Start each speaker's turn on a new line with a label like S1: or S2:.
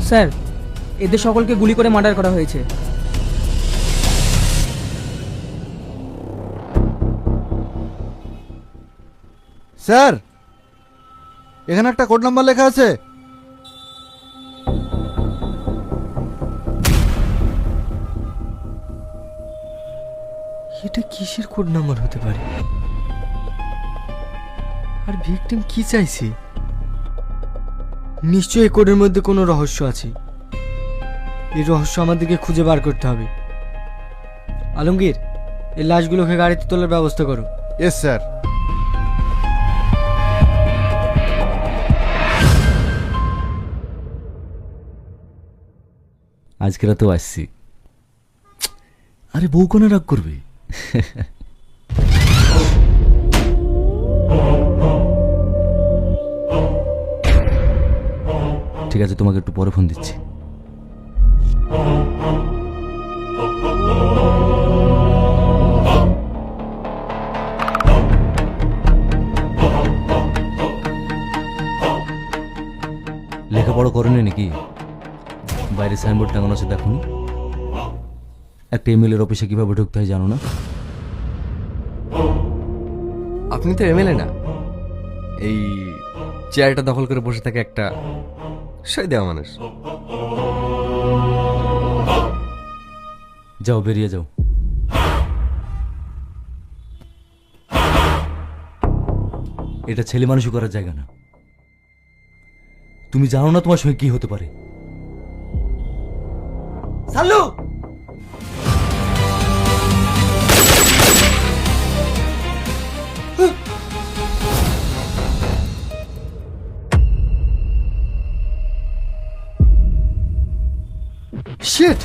S1: Sir, এদের সকলকে গুলি করে মার্ডার করা হয়েছে।
S2: স্যার, এখানে একটা কোড নাম্বার লেখা আছে।
S3: এটা কিসের কোড নাম্বার হতে পারে? আর ভিকটিম কি চাইছে? নিশ্চয়ই এই কোডের মধ্যে কোনো রহস্য আছে। এই রহস্য আমাদেরকে খুঁজে বার করতে হবে। আলমগীর, এই লাশগুলোকে গাড়িতে তোলার ব্যবস্থা করো।
S2: S sir.
S4: আজকে রাতেও আসছি। আরে বউ কোনে রাগ করবে? ঠিক আছে, তোমাকে একটু পরে ফোন দিচ্ছি। লেখাপড়া করেনি নাকি? বাইরে সাইনবোর্ড টাঙানো আছে, দেখুন। একটা এমএলএর অফিসে কিভাবে ঢুকতে হয় জানো না?
S3: আপনি তো এমএলএ না, এই চেয়ারটা দখল করে বসে থাকে একটা সই দেওয়া মানুষ।
S4: যাও, বেরিয়ে যাও। এটা ছেলে মানুষই করার জায়গা না। তুমি জানো না তোমার সঙ্গে কি হতে পারে। সাল্লু,
S2: শিট!